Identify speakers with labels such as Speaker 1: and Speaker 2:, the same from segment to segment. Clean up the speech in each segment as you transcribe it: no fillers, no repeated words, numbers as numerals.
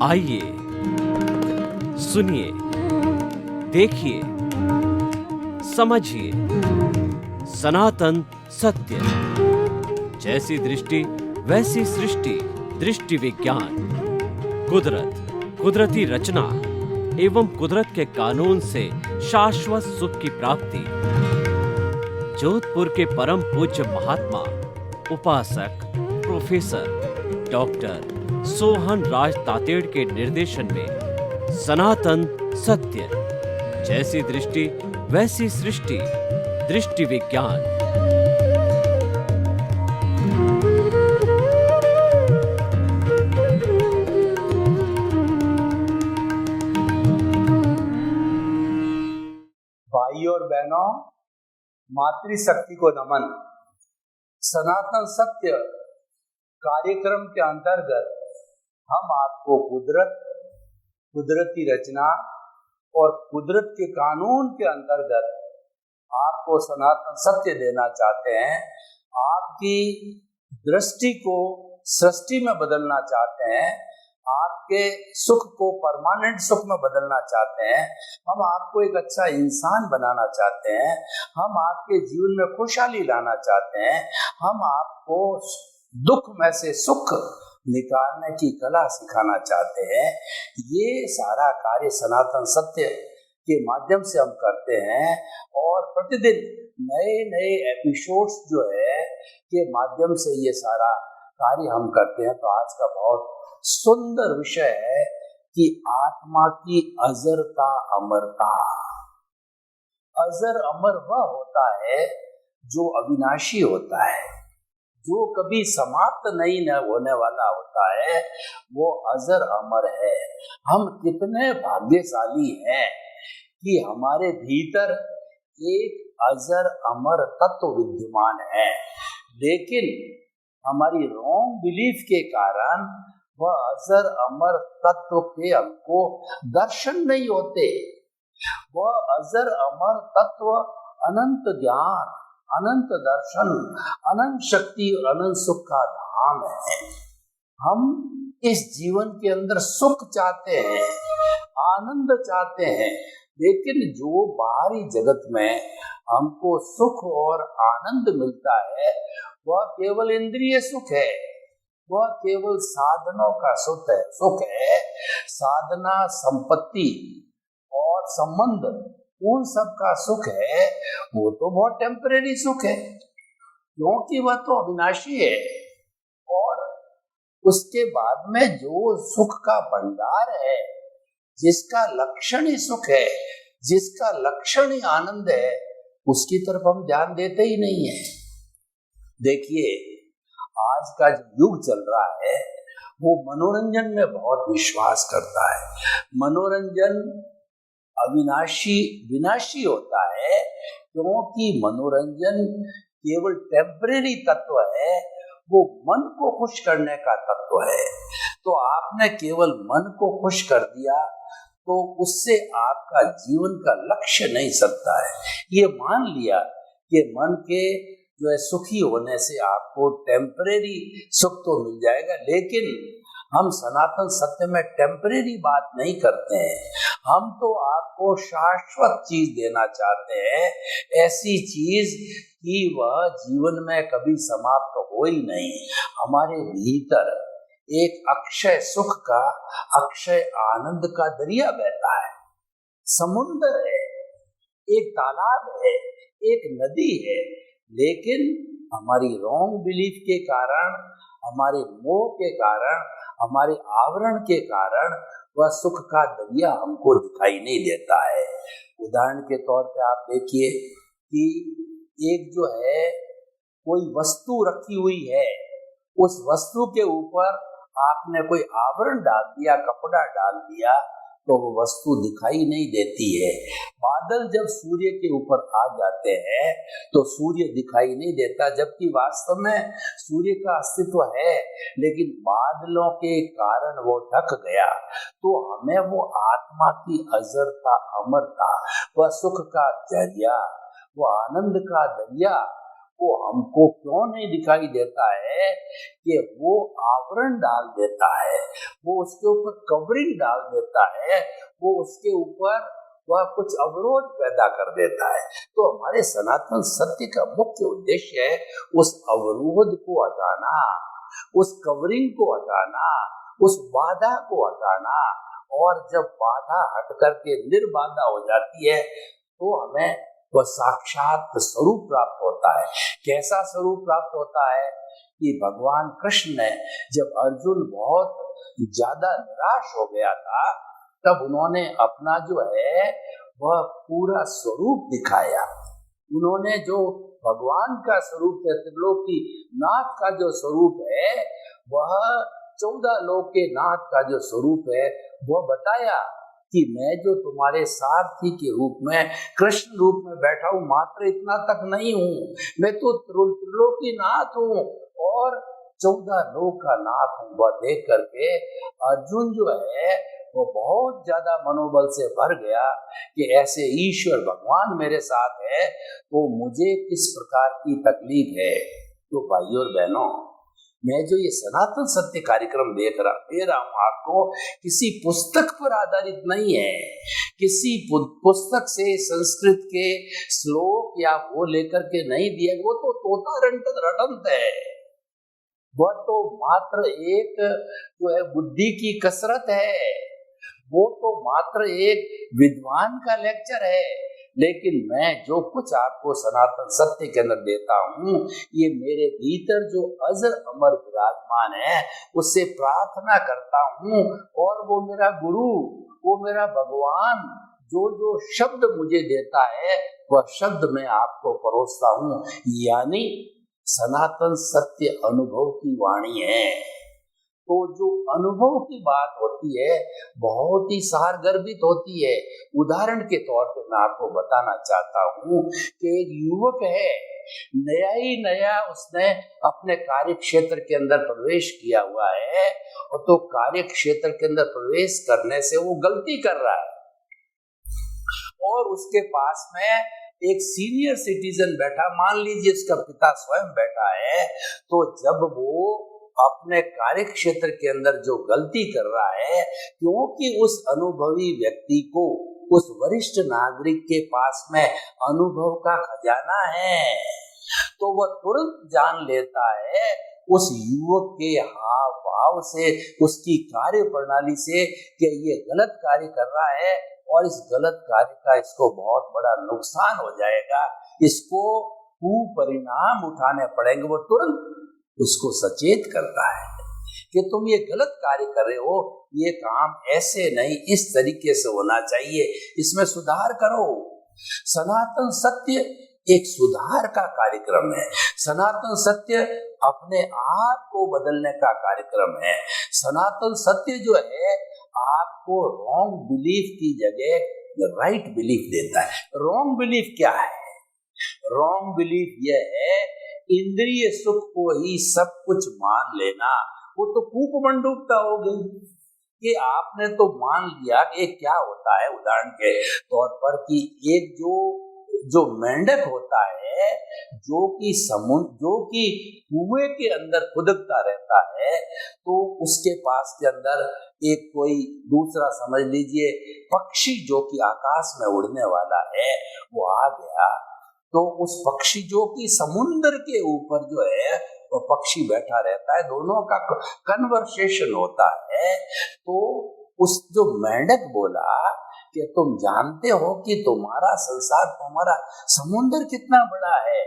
Speaker 1: आइए, सुनिए, देखिए, समझिए सनातन सत्य। जैसी दृष्टि वैसी सृष्टि, दृष्टि विज्ञान। कुदरत, कुदरती रचना एवं कुदरत के कानून से शाश्वत सुख की प्राप्ति। जोधपुर के परम पूज्य महात्मा उपासक प्रोफेसर डॉक्टर सोहन राज तातेड़ के निर्देशन में सनातन सत्य। जैसी दृष्टि वैसी सृष्टि, दृष्टि विज्ञान।
Speaker 2: भाइयों और बहनों, मातृशक्ति को नमन। सनातन सत्य कार्यक्रम के अंतर्गत हम आपको कुदरत, कुदरती रचना और कुदरत के कानून के अंतर्गत आपको सनातन सत्य देना चाहते हैं। आपकी दृष्टि को सृष्टि में बदलना चाहते हैं, आपके सुख को परमानेंट सुख में बदलना चाहते हैं। हम आपको एक अच्छा इंसान बनाना चाहते हैं, हम आपके जीवन में खुशहाली लाना चाहते हैं, हम आपको दुख में से सुख निकालने की कला सिखाना चाहते हैं। ये सारा कार्य सनातन सत्य के माध्यम से हम करते हैं और प्रतिदिन नए नए एपिसोड्स जो है के माध्यम से ये सारा कार्य हम करते हैं। तो आज का बहुत सुंदर विषय है कि आत्मा की अजरता अमरता। अजर अमर वह होता है जो अविनाशी होता है, जो कभी समाप्त नहीं न होने वाला होता है, वो अजर अमर है। हम कितने भाग्यशाली हैं कि हमारे भीतर एक अजर अमर तत्व विद्यमान है, लेकिन हमारी रॉन्ग बिलीफ के कारण वह अजर अमर तत्व के हमको दर्शन नहीं होते। वह अजर अमर तत्व अनंत ज्ञान, अनंत दर्शन, अनंत शक्ति और अनंत सुख का धाम है। हम इस जीवन के अंदर सुख चाहते हैं, आनंद चाहते हैं, लेकिन जो बाहरी जगत में हमको सुख और आनंद मिलता है वह केवल इंद्रिय सुख है, वह केवल साधनों का सुख है। साधना, संपत्ति और संबंध, उन सब का सुख है, वो तो बहुत टेम्परेरी सुख है, क्योंकि वह तो अविनाशी है। और उसके बाद में जो सुख का भंडार है, जिसका लक्षण ही सुख है, जिसका लक्षण ही आनंद है, उसकी तरफ हम ध्यान देते ही नहीं है। देखिए, आज का जो युग चल रहा है वो मनोरंजन में बहुत विश्वास करता है। मनोरंजन अविनाशी विनाशी होता है, क्योंकि मनोरंजन केवल टेम्परेरी तत्व है, वो मन को खुश करने का तत्व है। तो आपने केवल मन को खुश कर दिया तो उससे आपका जीवन का लक्ष्य नहीं सकता है। ये मान लिया कि मन के जो है सुखी होने से आपको टेम्परेरी सुख तो मिल जाएगा, लेकिन हम सनातन सत्य में टेम्परेरी बात नहीं करते हैं। हम तो आपको शाश्वत चीज देना चाहते हैं, ऐसी चीज कि वह जीवन में कभी समाप्त हो ही नहीं। हमारे भीतर एक अक्षय सुख का, अक्षय आनंद का दरिया बहता है, समुद्र है, एक तालाब है, एक नदी है, लेकिन हमारी रॉन्ग बिलीफ के कारण, हमारे मोह के कारण, हमारे आवरण के कारण वह सुख का दरिया हमको दिखाई नहीं देता है। उदाहरण के तौर पे आप देखिए कि एक जो है कोई वस्तु रखी हुई है, उस वस्तु के ऊपर आपने कोई आवरण डाल दिया, कपड़ा डाल दिया, तो वो वस्तु दिखाई नहीं देती है। बादल जब सूर्य के ऊपर आ जाते हैं तो सूर्य दिखाई नहीं देता, जबकि वास्तव में सूर्य का अस्तित्व है, लेकिन बादलों के कारण वो ढक गया। तो हमें वो आत्मा की अजरता, अमरता, वह सुख का दरिया, वो आनंद का दरिया, वो हमको क्यों नहीं दिखाई देता है कि वो आवरण डाल देता है। वो उसके ऊपर कवरिंग डाल देता है, वो उसके ऊपर वह कुछ अवरोध पैदा कर देता है। तो हमारे सनातन सत्य का मुख्य उद्देश्य है उस अवरोध को हटाना, उस कवरिंग को हटाना, उस बाधा को हटाना। और जब बाधा हट करके निर्बाधा हो जाती है तो हमें वह साक्षात स्वरूप प्राप्त होता है। कैसा स्वरूप प्राप्त होता है कि भगवान कृष्ण ने जब अर्जुन बहुत ज्यादा निराश हो गया था तब उन्होंने अपना जो है वह पूरा स्वरूप दिखाया। उन्होंने जो भगवान का स्वरूप है, त्रिलोकी नाथ का जो स्वरूप है, वह 14 लोक के नाथ का जो स्वरूप है वह बताया कि मैं जो तुम्हारे सारथी के रूप में कृष्ण रूप में बैठा हूँ, मात्र इतना तक नहीं हूँ, मैं तो त्रिलोकी नाथ हूँ और 14 लोक का नाथ हूँ। वह देख करके अर्जुन जो है वो बहुत ज्यादा मनोबल से भर गया कि ऐसे ईश्वर भगवान मेरे साथ है तो मुझे किस प्रकार की तकलीफ है। तो भाइयों और बहनों, मैं जो ये सनातन सत्य कार्यक्रम दे रहा हूँ आपको, किसी पुस्तक पर आधारित नहीं है, किसी पुस्तक से संस्कृत के श्लोक या वो लेकर के नहीं दिया, वो तो तोता रटंत है, वह तो मात्र एक जो है बुद्धि की कसरत है, वो तो मात्र एक विद्वान का लेक्चर है। लेकिन मैं जो कुछ आपको सनातन सत्य के अंदर देता हूँ, ये मेरे भीतर जो अजर अमर विराजमान है उससे प्रार्थना करता हूँ और वो मेरा गुरु, वो मेरा भगवान जो जो शब्द मुझे देता है वह शब्द मैं आपको परोसता हूँ। यानी सनातन सत्य अनुभव की वाणी है। तो जो अनुभव की बात होती है बहुत ही सारगर्भित होती है। उदाहरण के तौर पे मैं आपको बताना चाहता हूँ कि एक युवक है, नया ही नया उसने अपने कार्य क्षेत्र के अंदर प्रवेश किया हुआ है और तो कार्य क्षेत्र के अंदर प्रवेश करने से वो गलती कर रहा है और उसके पास में एक सीनियर सिटीजन बैठा, मान लीजिए उसका पिता स्वयं बैठा है, तो जब वो अपने कार्य क्षेत्र के अंदर जो गलती कर रहा है, क्योंकि उस अनुभवी व्यक्ति को, उस वरिष्ठ नागरिक के पास में अनुभव का खजाना है, तो वह तुरंत जान लेता है उस युवक के हाव भाव से, उसकी कार्य प्रणाली से कि ये गलत कार्य कर रहा है और इस गलत कार्य का इसको बहुत बड़ा नुकसान हो जाएगा, इसको कुपरिणाम उठाने पड़ेंगे। वो तुरंत उसको सचेत करता है कि तुम ये गलत कार्य कर रहे हो, ये काम ऐसे नहीं, इस तरीके से होना चाहिए, इसमें सुधार करो। सनातन सत्य एक सुधार का कार्यक्रम है। सनातन सत्य अपने आप को बदलने का कार्यक्रम है। सनातन सत्य जो है आपको रॉन्ग बिलीफ की जगह राइट बिलीफ देता है। रॉन्ग बिलीफ क्या है? रॉन्ग बिलीफ यह है इंद्रिय सुख को ही सब कुछ मान लेना। वो तो कूपमंडूकता हो गई कि आपने तो मान लिया कि क्या होता है। उदाहरण के तौर पर कि एक जो मेंढक होता है जो कि कुएं के अंदर खुदकता रहता है, तो उसके पास के अंदर एक कोई दूसरा समझ लीजिए पक्षी जो कि आकाश में उड़ने वाला है वो आ गया, तो उस पक्षी जो कि समुद्र के ऊपर जो है वो पक्षी बैठा रहता है, दोनों का कन्वर्सेशन होता है। तो उस जो मेंढक बोला कि तुम जानते हो कि तुम्हारा संसार, तुम्हारा समुद्र कितना बड़ा है,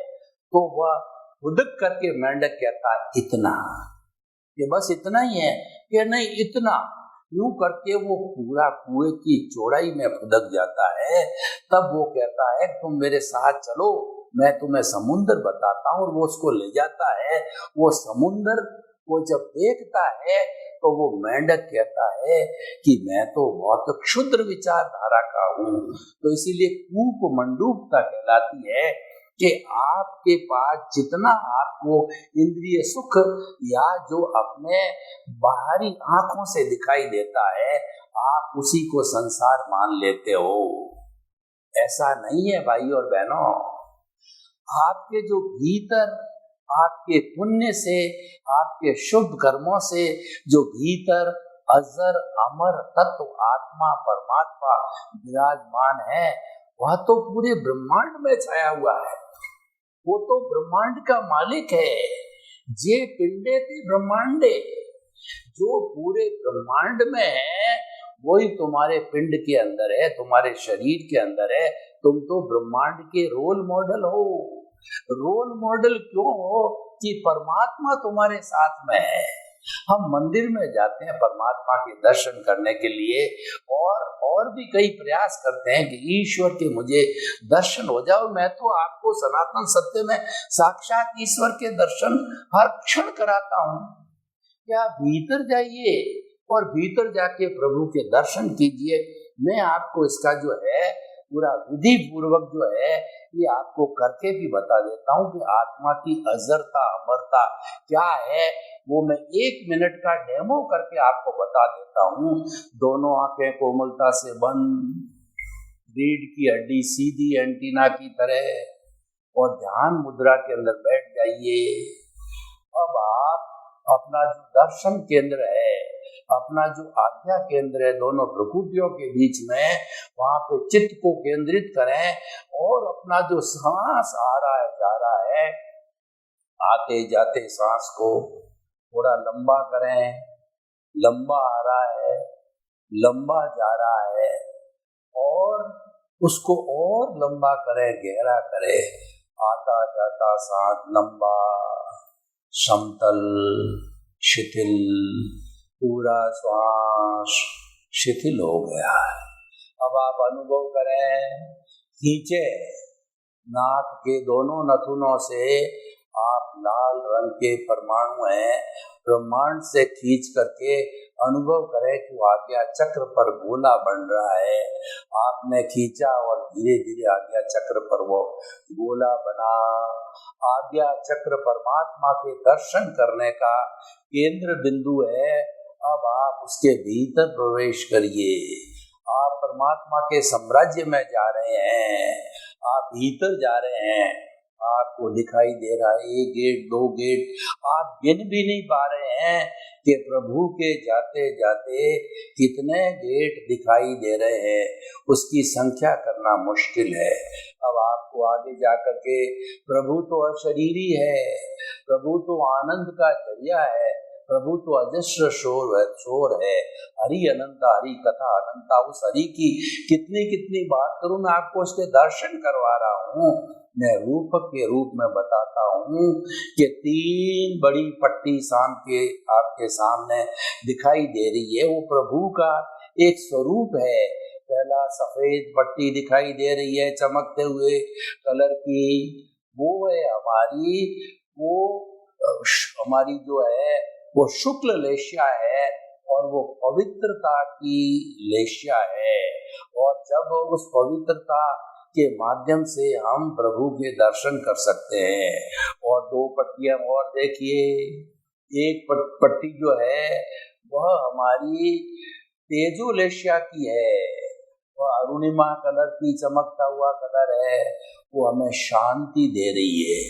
Speaker 2: तो वह खुदक करके मेंढक कहता है इतना, ये बस इतना ही है कि नहीं इतना, यूं करके वो पूरा कुएं की चौड़ाई में खुदक जाता है। तब वो कहता है तुम मेरे साथ चलो, मैं तुम्हें समुद्र बताता हूँ, और वो उसको ले जाता है। वो समुद्र को जब देखता है तो वो मेंढक कहता है कि मैं तो बहुत क्षुद्र विचारधारा का हूँ। तो इसीलिए कूपमंडूकता कहलाती है कि आपके पास जितना आपको इंद्रिय सुख या जो अपने बाहरी आंखों से दिखाई देता है, आप उसी को संसार मान लेते हो। ऐसा नहीं है भाई और बहनों। आपके जो भीतर, आपके पुण्य से, आपके शुभ कर्मों से जो भीतर अजर अमर तत्व आत्मा परमात्मा विराजमान है, वह तो पूरे ब्रह्मांड में छाया हुआ है। वो तो ब्रह्मांड का मालिक है। जे पिंडे थे ब्रह्मांडे, जो पूरे ब्रह्मांड में है वही तुम्हारे पिंड के अंदर है, तुम्हारे शरीर के अंदर है। तुम तो ब्रह्मांड के रोल मॉडल हो। रोल मॉडल क्यों हो? कि परमात्मा तुम्हारे साथ में है। हम मंदिर में जाते हैं परमात्मा के दर्शन करने के लिए, और भी कई प्रयास करते हैं कि ईश्वर के मुझे दर्शन हो जाओ। मैं तो आपको सनातन सत्य में साक्षात ईश्वर के दर्शन हर क्षण कराता हूँ। क्या भीतर जाइए और भीतर जाके प्रभु के दर्शन कीजिए। मैं आपको इसका जो है पूरा विधि पूर्वक जो है ये आपको करके भी बता देता हूँ कि आत्मा की अजरता अमरता क्या है। वो मैं 1 मिनट का डेमो करके आपको बता देता हूँ। दोनों आंखें कोमलता से बंद, रीढ़ की हड्डी सीधी एंटीना की तरह, और ध्यान मुद्रा के अंदर बैठ जाइए। अब आप अपना जो दर्शन केंद्र है, अपना जो आज्ञा केंद्र है, दोनों प्रकृतियों के बीच में, वहां पे चित्त को केंद्रित करें और अपना जो सांस आ रहा है जा रहा है, आते जाते सांस को थोड़ा लंबा करें। लंबा आ रहा है, लंबा जा रहा है, और उसको और लंबा करें, गहरा करें। आता जाता सांस लंबा, समतल, शिथिल, पूरा श्वास शिथिल हो गया है। अब आप अनुभव करें, खींचे नाक के दोनों नथुनों से आप लाल रंग के परमाणु हैं, ब्रह्मांड से खींच करके अनुभव करें कि वो आज्ञा चक्र पर गोला बन रहा है। आपने खींचा और धीरे धीरे आज्ञा चक्र पर वो गोला बना। आज्ञा चक्र परमात्मा के दर्शन करने का केंद्र बिंदु है। अब आप उसके भीतर प्रवेश करिए। आप परमात्मा के साम्राज्य में जा रहे हैं, आप भीतर जा रहे हैं। आपको दिखाई दे रहा है 1 गेट 2 गेट, आप गिन भी नहीं पा रहे हैं कि प्रभु के जाते जाते कितने गेट दिखाई दे रहे हैं, उसकी संख्या करना मुश्किल है। अब आपको आगे जाकर के प्रभु तो अशरीरी है, प्रभु तो आनंद का जरिया है, प्रभु तो अजस्र शोर है। हरि अनंता, हरि कथा अनंता। उस हरि की कितनी कितनी बात करूं, मैं आपको उसके दर्शन करवा रहा हूँ। मैं रूपक के रूप में बताता हूँ कि 3 बड़ी पट्टी शाम के आपके सामने दिखाई दे रही है। वो प्रभु का एक स्वरूप है। पहला सफेद पट्टी दिखाई दे रही है चमकते हुए कलर की, वो है हमारी जो है वो शुक्ल लेशिया है, और वो पवित्रता की लेशिया है। और जब उस पवित्रता के माध्यम से हम प्रभु के दर्शन कर सकते हैं। और 2 पट्टियां और देखिए। एक पट्टी जो है वह हमारी तेजो लेशिया की है, वह अरुणिमा कलर की चमकता हुआ कलर है, वो हमें शांति दे रही है।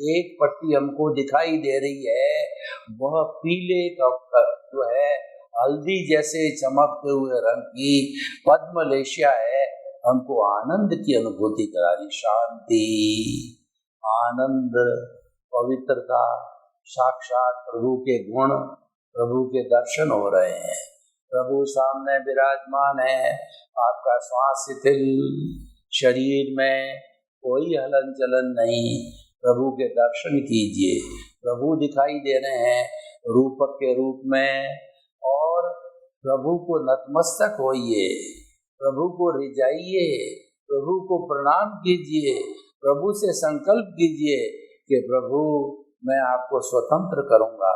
Speaker 2: एक पट्टी हमको दिखाई दे रही है, वह पीले का जो है हल्दी जैसे चमकते हुए रंग की पद्मलेशिया है, हमको आनंद की अनुभूति करा रही। शांति, आनंद, पवित्रता, साक्षात प्रभु के गुण, प्रभु के दर्शन हो रहे हैं। प्रभु सामने विराजमान है। आपका श्वास शिथिल, शरीर में कोई हलन चलन नहीं। प्रभु के दर्शन कीजिए। प्रभु दिखाई दे रहे हैं रूपक के रूप में, और प्रभु को नतमस्तक होइए, प्रभु को रिझाइए, प्रभु को प्रणाम कीजिए, प्रभु से संकल्प कीजिए कि प्रभु मैं आपको स्वतंत्र करूंगा।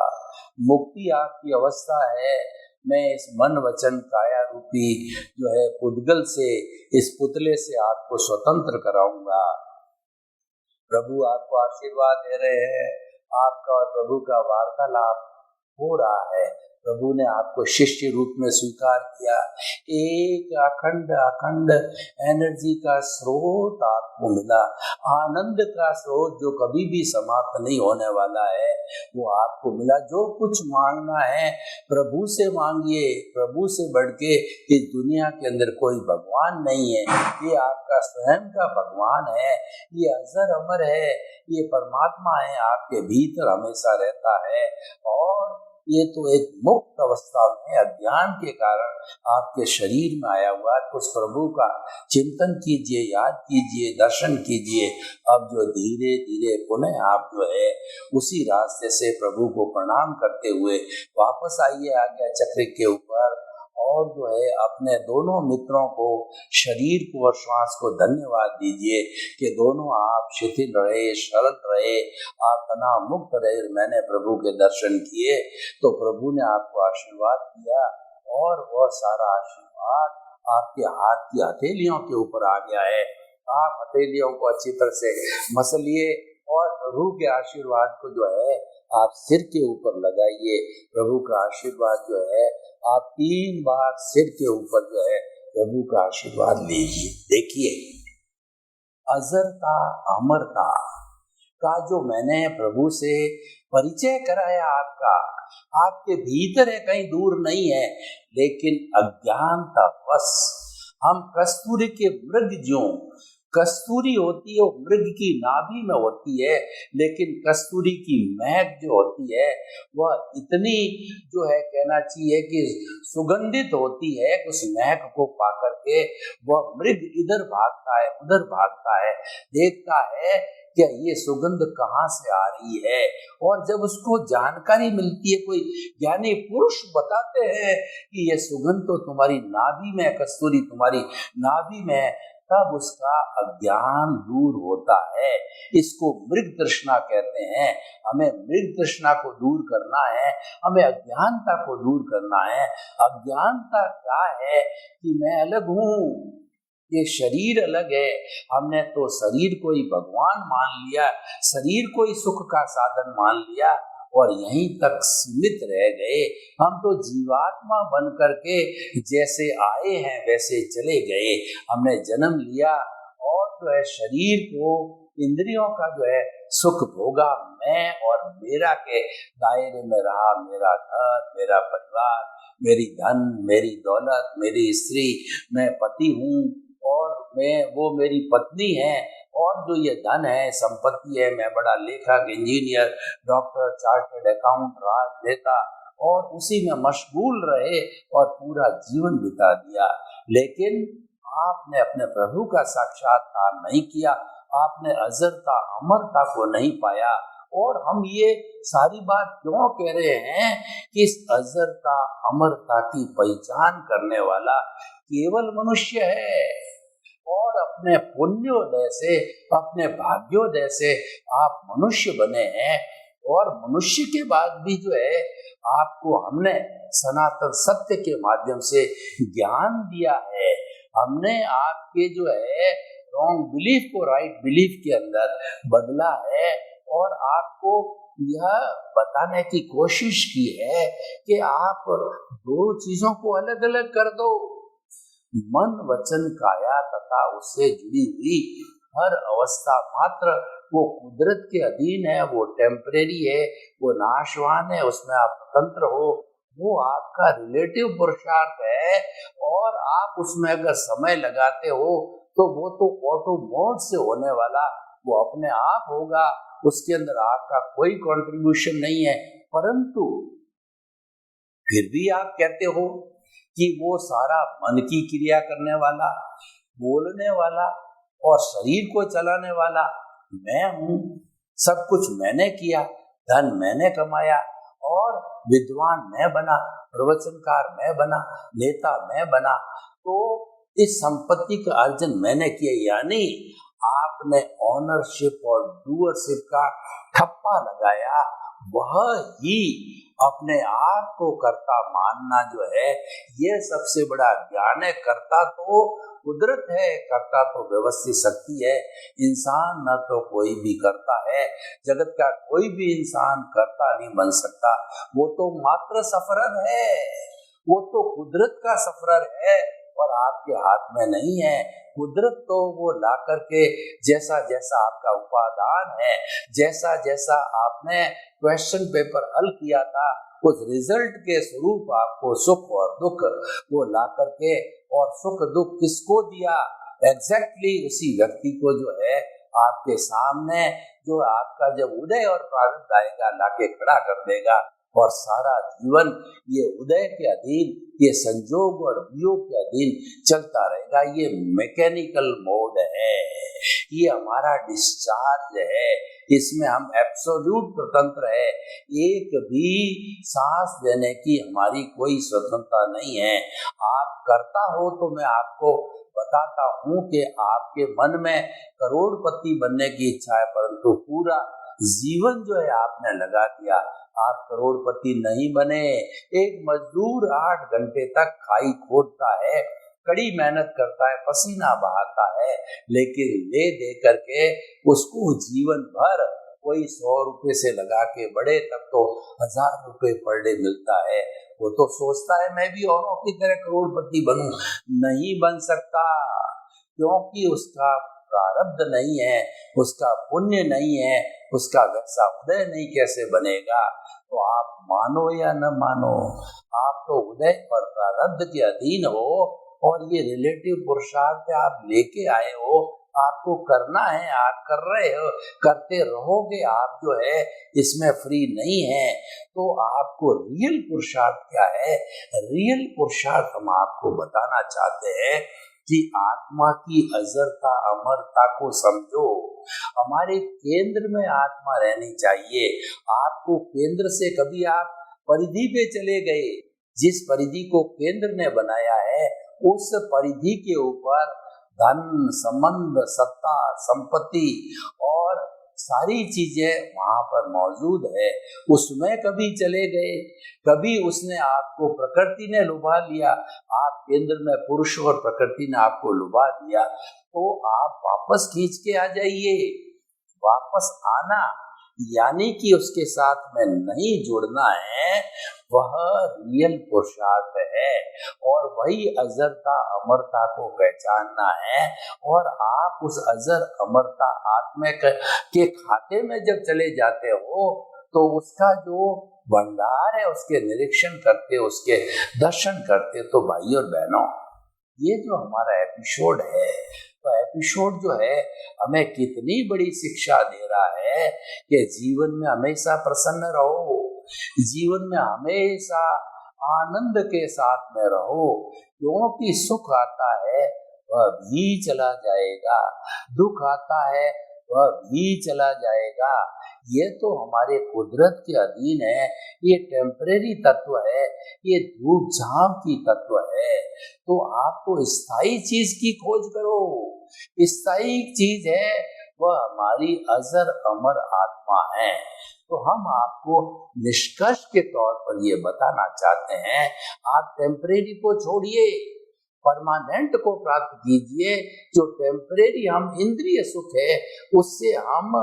Speaker 2: मुक्ति आपकी अवस्था है। मैं इस मन वचन काया रूपी जो है पुद्गल से, इस पुतले से आपको स्वतंत्र कराऊंगा। प्रभु आपको आशीर्वाद दे रहे हैं। आपका और प्रभु का वार्तालाप हो रहा है। प्रभु ने आपको शिष्य रूप में स्वीकार किया। एक अखंड अखंड एनर्जी का स्रोत आपको मिला, आनंद का स्रोत जो कभी भी समाप्त नहीं होने वाला है वो आपको मिला। जो कुछ मांगना है प्रभु से मांगिए, प्रभु से बढ़ के इस दुनिया के अंदर कोई भगवान नहीं है। ये आपका स्वयं का भगवान है, ये अजर अमर है, ये परमात्मा है, आपके भीतर हमेशा रहता है। और ये तो एक मुक्त अवस्था में अज्ञान के कारण आपके शरीर में आया हुआ है। तो उस प्रभु का चिंतन कीजिए, याद कीजिए, दर्शन कीजिए। अब जो धीरे धीरे पुनः आप जो है उसी रास्ते से प्रभु को प्रणाम करते हुए वापस आइए आज्ञा चक्र के ऊपर, और जो है अपने दोनों मित्रों को, शरीर को और श्वास को धन्यवाद दीजिए कि दोनों आप शिथिल रहे, शरत रहे, आप तनाव मुक्त रहे। मैंने प्रभु के दर्शन किए तो प्रभु ने आपको आशीर्वाद दिया, और वह सारा आशीर्वाद आपके हाथ की हथेलियों के ऊपर आ गया है। आप हथेलियों को अच्छी तरह से मसलिए और प्रभु के आशीर्वाद को जो है आप सिर के ऊपर लगाइए। प्रभु का आशीर्वाद जो है आप 3 बार सिर के ऊपर जो है प्रभु का आशीर्वाद लीजिए। देखिए, अजरता अमरता का जो मैंने प्रभु से परिचय कराया आपका, आपके भीतर है, कहीं दूर नहीं है। लेकिन अज्ञानता बस हम कस्तूरी के मृग जो, कस्तूरी होती है वो मृग की नाभि में होती है, लेकिन कस्तूरी की महक जो होती है वह इतनी जो है कहना चाहिए कि सुगंधित होती है। उस महक को पा करके वह मृग इधर भागता है, उधर भागता है, देखता है कि ये सुगंध कहाँ से आ रही है। और जब उसको जानकारी मिलती है, कोई ज्ञानी पुरुष बताते हैं कि ये सुगंध तो तुम्हारी नाभि में, कस्तूरी तुम्हारी नाभि में, तब उसका अज्ञान दूर होता है। इसको मृग तृष्णा कहते हैं। हमें मृग तृष्णा को दूर करना है, हमें अज्ञानता को दूर करना है। अज्ञानता क्या है कि मैं अलग हूँ, ये शरीर अलग है। हमने तो शरीर को ही भगवान मान लिया, शरीर को ही सुख का साधन मान लिया और यहीं तक सीमित रह गए। हम तो जीवात्मा बन करके जैसे आए हैं वैसे चले गए। हमने जन्म लिया और जो है शरीर को, इंद्रियों का जो है सुख भोगा, मैं और मेरा के दायरे में रहा। मेरा घर, मेरा परिवार, मेरी धन, मेरी दौलत, मेरी स्त्री, मैं पति हूँ और वो मेरी पत्नी है, और जो ये धन है, संपत्ति है, मैं बड़ा लेखक, इंजीनियर, डॉक्टर, चार्टर्ड अकाउंट, राजनेता, और उसी में मशगूल रहे और पूरा जीवन बिता दिया। लेकिन आपने अपने प्रभु का साक्षात्कार नहीं किया, आपने अजरता अमरता को नहीं पाया। और हम ये सारी बात क्यों कह रहे हैं कि इस अजरता अमरता की पहचान करने वाला केवल मनुष्य है। और अपने पुण्योदय से, अपने भाग्योदय से आप मनुष्य बने हैं। और मनुष्य के बाद भी जो है आपको हमने सनातन सत्य के माध्यम से ज्ञान दिया है। हमने आपके जो है रॉन्ग बिलीफ को राइट बिलीफ के अंदर बदला है, और आपको यह बताने की कोशिश की है कि आप 2 चीजों को अलग अलग कर दो। मन, वचन, काया तथा उससे जुड़ी हुई हर अवस्था मात्र वो कुदरत के अधीन है, वो टेम्परेरी है, वो नाशवान है, उसमें आप स्वतंत्र हो। वो आपका रिलेटिव पुरुषार्थ है, और आप उसमें अगर समय लगाते हो तो वो तो ऑटो मोड से होने वाला, वो अपने आप होगा, उसके अंदर आपका कोई कंट्रीब्यूशन नहीं है। परंतु फिर भी आप कहते हो कि वो सारा मन की क्रिया करने वाला, बोलने वाला और शरीर को चलाने वाला मैं हूँ, सब कुछ मैंने किया, धन मैंने कमाया, और विद्वान मैं बना, प्रवचनकार मैं बना, नेता मैं बना, तो इस संपत्ति का अर्जन मैंने किया। यानी आपने ऑनरशिप और डूअरशिप का ठप्पा लगाया, वह ही अपने आप को कर्ता मानना जो है, ये सबसे बड़ा ज्ञान है। कर्ता तो कुदरत है, कर्ता तो व्यवस्थित शक्ति है। इंसान न तो कोई भी करता है, जगत का कोई भी इंसान कर्ता नहीं बन सकता। वो तो मात्र सफरर है, वो तो कुदरत का सफरर है और आपके हाथ में नहीं है। कुदरत तो वो ला करके जैसा जैसा आपका उपादान है, जैसा जैसा आपने क्वेश्चन पेपर हल किया था, उस रिजल्ट के स्वरूप आपको सुख और दुख वो ला करके, और सुख दुख किसको दिया, एग्जैक्टली उसी व्यक्ति को जो है आपके सामने, जो आपका जब उदय और प्रारब्ध आएगा लाके खड़ा कर देगा, और सारा जीवन ये उदय के अधीन, ये संजोग और वियोग के अधीन चलता रहेगा। ये मैकेनिकल मोड है, ये हमारा डिस्चार्ज है, इसमें हम एब्सोल्यूट स्वतंत्र है। एक भी सांस लेने की हमारी कोई स्वतंत्रता नहीं है। आप करता हो तो मैं आपको बताता हूँ कि आपके मन में करोड़पति बनने की इच्छा है, परंतु पूरा जीवन जो है आपने लगा दिया, आप करोड़पति नहीं बने। एक मजदूर 8 घंटे तक खाई खोदता है, कड़ी मेहनत करता है, पसीना बहाता है, लेकिन ले दे करके उसको जीवन भर कोई 100 रुपए से लगा के बड़े तक तो 1000 रुपए पर डे मिलता है। वो तो सोचता है मैं भी औरों की तरह करोड़पति बनूं, नहीं बन सकता, क्योंकि उसका प्रारब्ध नहीं है, उसका पुण्य नहीं है, उसका वैसा उदय नहीं कैसे बनेगा। तो आप मानो या न मानो, आप तो उदय और प्रारब्ध के अधीन हो, और ये रिलेटिव पुरुषार्थ आप लेके आए हो, आपको करना है, आप कर रहे हो, करते रहोगे, आप जो है इसमें फ्री नहीं है। तो आपको रियल पुरुषार्थ क्या है, रियल पुरुषार्थ हम आपको बताना चाहते हैं कि आत्मा की अजरता अमरता को समझो। हमारे केंद्र में आत्मा रहनी चाहिए। आपको केंद्र से कभी आप परिधि पे चले गए, जिस परिधि को केंद्र ने बनाया है, उस परिधि के ऊपर धन, संबंध, सत्ता, संपत्ति और सारी चीजें वहां पर मौजूद है। उसमें कभी चले गए, कभी उसने आपको, प्रकृति ने लुभा लिया, आप केंद्र में पुरुष और प्रकृति ने आपको लुभा दिया, तो आप वापस खींच के आ जाइए। वापस आना यानी कि उसके साथ में नहीं जुड़ना है, वह रियल पुरुषार्थ है, और वही अजरता अमरता को पहचानना है। और आप उस अजर अमरता आत्मा के खाते में जब चले जाते हो, तो उसका जो भंडार है उसके निरीक्षण करते, उसके दर्शन करते। तो भाई और बहनों, ये जो हमारा एपिसोड है, तो एपिसोड जो है हमें कितनी बड़ी शिक्षा दे रहा है कि जीवन में हमेशा प्रसन्न रहो, जीवन में हमेशा आनंद के साथ में रहो, क्योंकि सुख आता है वह भी चला जाएगा, दुख आता है वह भी चला जाएगा। ये तो हमारे कुदरत के अधीन है, ये टेम्परेरी तत्व है, ये धूप झाम की तत्व है। तो आपको स्थायी चीज की खोज करो, स्थायी चीज है वह हमारी अजर अमर आत्मा है। तो हम आपको निष्कर्ष के तौर पर ये बताना चाहते हैं, आप टेम्परेरी को छोड़िए, परमानेंट को प्राप्त कीजिए। जो टेम्परेरी हम इंद्रिय सुख है, उससे हम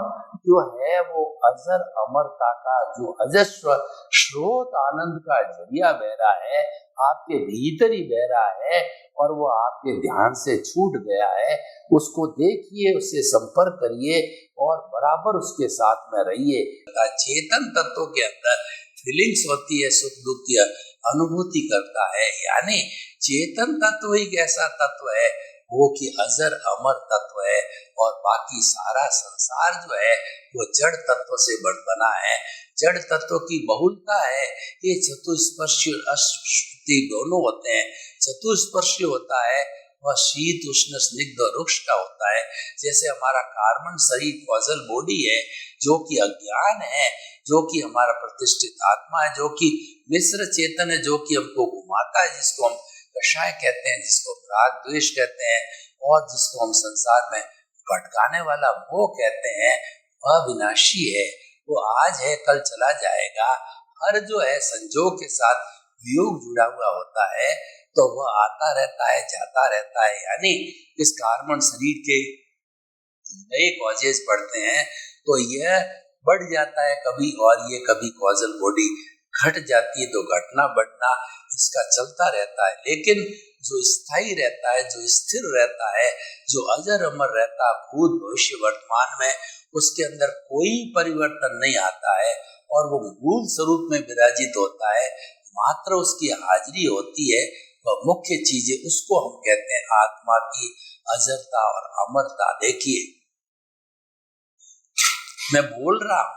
Speaker 2: जो है वो अजर अमरता का जो अजस्र स्रोत आनंद का जरिया बह रहा है, आपके भीतर ही बह रहा है, और वो आपके ध्यान से छूट गया है। उसको देखिए, उससे संपर्क करिए और बराबर उसके साथ में रहिए। चेतन तत्व के अंदर फीलिंग्स होती है, सुख दुख की अनुभूति करता है, यानी चेतन तत्व एक ऐसा तत्व है वो कि अजर अमर तत्व है, और बाकी सारा संसार जो है वो जड़ तत्व से बना है। जड़ तत्व की बहुलता है, ये चतुष्पर्शी अश्रुति दोनों होते हैं। चतुष्पर्शी होता है वह शीत उष्ण स्निग्ध और रुक्ष का होता है। जैसे हमारा कार्बन शरीर कॉजल बॉडी है, जो कि अज्ञान है, जो कि हमारा प्रतिष्ठित आत्मा है, जो कि मिश्र चेतन है, जो कि हमको घुमाता है, जिसको हम कषाय कहते हैं, जिसको राग द्वेष कहते हैं, और जिसको हम संसार में भटकाने वाला वो कहते हैं, वह विनाशी है। वो आज है कल चला जाएगा। हर जो है संजोग के साथ वियोग जुड़ा हुआ होता है, तो वह आता रहता है जाता रहता है। यानी इस कार्बन शरीर के नए कॉजेज बढ़ते हैं तो यह बढ़ जाता है कभी, और ये कभी कॉजल बॉडी घट जाती है तो घटना बढ़ना इसका चलता रहता है। लेकिन जो स्थायी रहता है, जो स्थिर रहता है, जो अजर अमर रहता है भूत भविष्य वर्तमान में, उसके अंदर कोई परिवर्तन नहीं आता है और वो मूल स्वरूप में विराजित होता है। मात्र उसकी हाजिरी होती है, वह मुख्य चीजें, उसको हम कहते हैं आत्मा की अजरता और अमरता। देखिए मैं बोल रहा हूँ,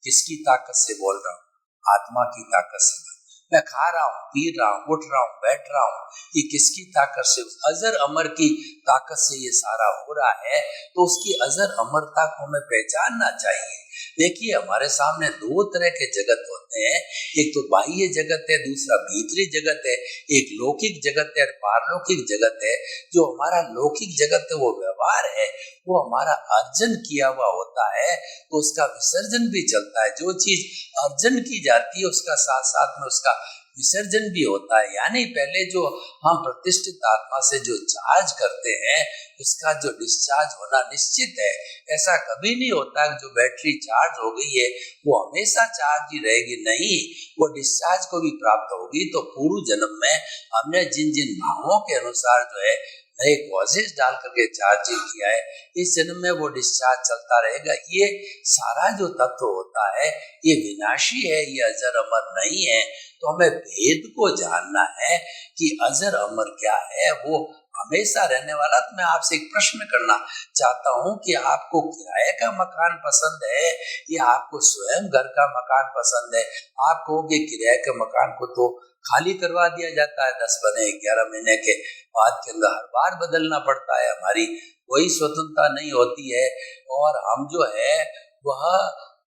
Speaker 2: किसकी ताकत से बोल रहा हूँ? आत्मा की ताकत से। मैं खा रहा हूँ, पी रहा हूँ, उठ रहा हूँ, बैठ रहा हूँ, ये किसकी ताकत से? अजर अमर की ताकत से ये सारा हो रहा है। तो उसकी अजर अमरता को हमें पहचानना चाहिए। देखिए हमारे सामने दो तरह के जगत होते हैं, एक तो बाह्य जगत है, दूसरा भीतरी जगत है। एक लौकिक जगत है और पारलौकिक जगत है। जो हमारा लौकिक जगत है वो व्यवहार है, वो हमारा अर्जन किया हुआ होता है तो उसका विसर्जन भी चलता है। जो चीज अर्जन की जाती है उसका साथ साथ में उसका विसर्जन भी होता है। यानी पहले जो हम प्रतिष्ठित आत्मा से जो चार्ज करते हैं उसका जो डिस्चार्ज होना निश्चित है। ऐसा कभी नहीं होता कि जो बैटरी चार्ज हो गई है वो हमेशा चार्ज ही रहेगी, नहीं, वो डिस्चार्ज को भी प्राप्त होगी। तो पूर्व जन्म में हमने जिन जिन भावों के अनुसार जो है नए कॉजेज डाल करके चार्जिंग किया है, इस जन्म में वो डिस्चार्ज चलता रहेगा। ये सारा जो तत्व होता है ये विनाशी है, ये अजर अमर नहीं है। तो हमें भेद को जानना है कि अजर अमर क्या है, वो हमेशा रहने वाला। तो मैं आपसे एक प्रश्न करना चाहता हूँ कि आपको किराए का मकान पसंद है या आपको स्वयं घर का मकान पसंद है? आप कहोगे किराए के मकान को तो खाली करवा दिया जाता है, 10 महीने 11 महीने के बाद के अंदर हर बार बदलना पड़ता है, हमारी कोई स्वतंत्रता नहीं होती है और हम जो है वह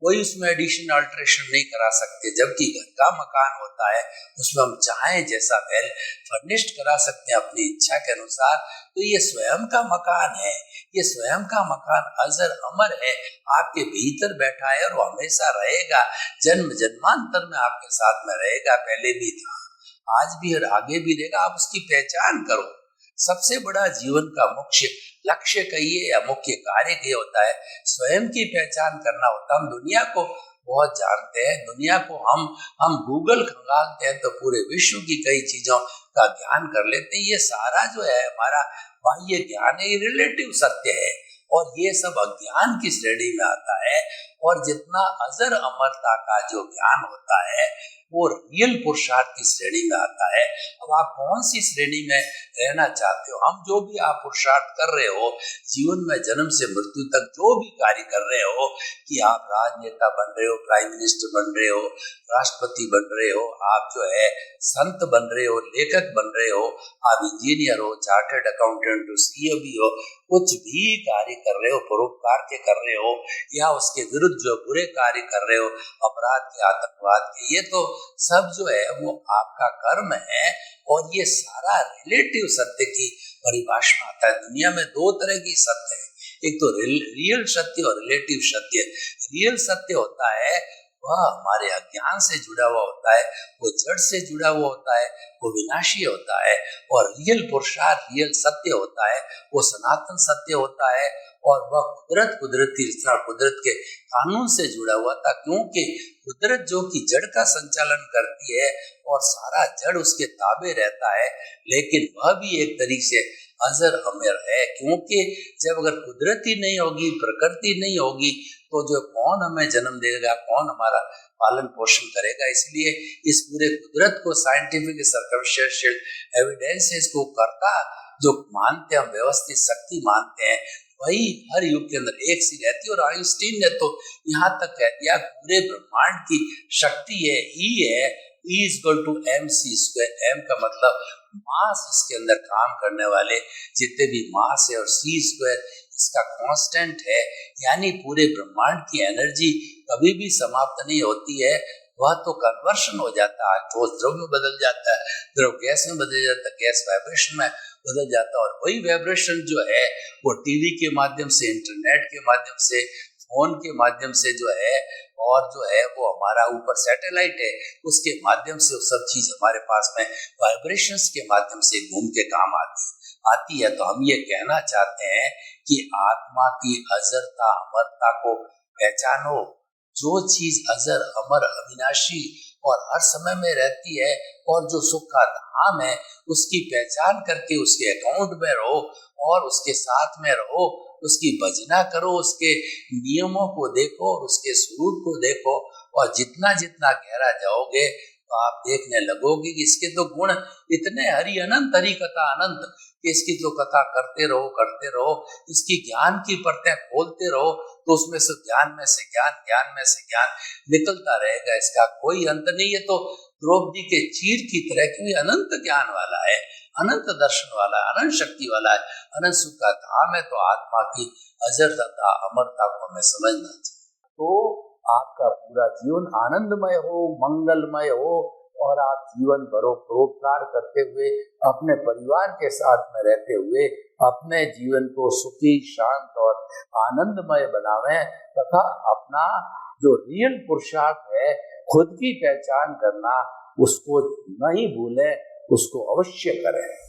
Speaker 2: कोई उसमें एडिशन अल्ट्रेशन नहीं करा सकते। जबकि घर का मकान होता है उसमें हम चाहें जैसा वेल फर्निश्ड करा सकते हैं अपनी इच्छा के अनुसार। तो ये स्वयं का मकान है, ये स्वयं का मकान अजर अमर है, आपके भीतर बैठा है और वो हमेशा रहेगा, जन्म जन्मांतर में आपके साथ में रहेगा। पहले भी था, आज भी और आगे भी रहेगा। आप उसकी पहचान करो। सबसे बड़ा जीवन का मुख्य लक्ष्य कहिए या मुख्य कार्य ये होता है, स्वयं की पहचान करना होता है। हम दुनिया को बहुत जानते हैं, दुनिया को हम गूगल खंगालते हैं तो पूरे विश्व की कई चीजों का ज्ञान कर लेते हैं। ये सारा जो है हमारा बाह्य ज्ञान है, ये रिलेटिव सत्य है और ये सब अज्ञान की श्रेणी में आता है। और जितना अजर अमरता का जो ज्ञान होता है वो रियल पुरुषार्थ की श्रेणी में आता है। अब आप कौन सी श्रेणी में रहना चाहते हो? हम जो भी आप पुरुषार्थ कर रहे हो जीवन में, जन्म से मृत्यु तक जो भी कार्य कर रहे हो, कि आप राजनेता बन रहे हो, प्राइम मिनिस्टर बन रहे हो, राष्ट्रपति बन रहे हो, आप जो है संत बन रहे हो, लेखक बन रहे हो, आप इंजीनियर हो, चार्टर्ड अकाउंटेंट हो, सीए भी हो, कुछ भी कार्य कर रहे हो, परोपकार के कर रहे हो या उसके विरुद्ध जो बुरे कार्य कर रहे हो, अपराध के, आतंकवाद के, ये तो सब जो है वो आपका कर्म है। और ये सारा रिलेटिव सत्य की परिभाषा में आता है। दुनिया में दो तरह की सत्य है, एक तो रियल सत्य और रिलेटिव सत्य। रियल सत्य होता है वह हमारे अज्ञान से जुड़ा हुआ होता है, वो जड़ से जुड़ा हुआ होता है, वो विनाशी होता है। और रियल पुरुषार्थ, रियल सत्य होता है, वो सनातन सत्य होता है और वह कुदरती रचना, कुदरत के कानून से जुड़ा हुआ था। क्योंकि कुदरत जो कि जड़ का संचालन करती है और सारा जड़ उसके ताबे रहता है, लेकिन वह भी एक तरीके से अजर अमर है। क्योंकि जब अगर कुदरत ही नहीं होगी, प्रकृति नहीं होगी, तो जो कौन हमें जन्म देगा, कौन हमारा पालन पोषण करेगा? इसलिए इस पूरे कुदरत को साइंटिफिक सर्कमस्टेंशियल एविडेंसेस को करता जो मानते हैं, हम व्यवस्थित शक्ति मानते हैं, वही हर युग के अंदर एक सी रहती है। और आइंस्टीन ने तो यहाँ तक कह दिया पूरे ब्रह्मांड की शक्ति है, ई है, E = mc²। m का मतलब मास, इसके अंदर काम करने वाले जितने भी मास है, और c² इसका कांस्टेंट है। यानी पूरे ब्रह्मांड की एनर्जी कभी भी समाप्त नहीं होती है, वह तो कन्वर्शन हो जाता है, ठोस द्रव में बदल जाता है, द्रव गैस में बदल जाता है, गैस वाइब्रेशन में बदल जाता है। और वही वाइब्रेशन जो है वो टीवी के माध्यम से, इंटरनेट के माध्यम से, फोन के माध्यम से जो है और जो है वो हमारा ऊपर सैटेलाइट है, उसके माध्यम से वो सब चीज हमारे पास में वाइब्रेशंस के माध्यम से घूम के काम आती है। तो हम ये कहना चाहते हैं कि आत्मा की अजरता अमरता को पहचानो। जो चीज अजर अमर अविनाशी और हर समय में रहती है और जो सुख का धाम है, उसकी पहचान करके उसके अकाउंट में रहो और उसके साथ में रहो, उसकी भजना करो, उसके नियमों को देखो, उसके स्वरूप को देखो, और जितना जितना गहरा जाओगे तो आप देखने लगोगे कि इसके तो गुण इतने हरि अनंत, हरि कथा अनंत, कि इसकी तो कथा करते रहो, इसकी ज्ञान की परतें खोलते रहो, तो उसमें से ज्ञान में से ज्ञान निकलता रहेगा, इसका कोई अंत नहीं है। तो द्रौपदी के चीर की तरह, क्योंकि अनंत ज्ञान वाला है, अनंत दर्शन वाला है, अनंत शक्ति वाला है, अनंत सुख का धाम है। तो आत्मा की अजरता अमरता को हमें समझना चाहिए। तो आपका पूरा जीवन आनंदमय हो, मंगलमय हो, और आप जीवन भरो परोपकार करते हुए, अपने परिवार के साथ में रहते हुए अपने जीवन को सुखी, शांत और आनंदमय बनावें, तथा अपना जो रियल पुरुषार्थ है, खुद की पहचान करना, उसको नहीं भूलें, उसको अवश्य करें।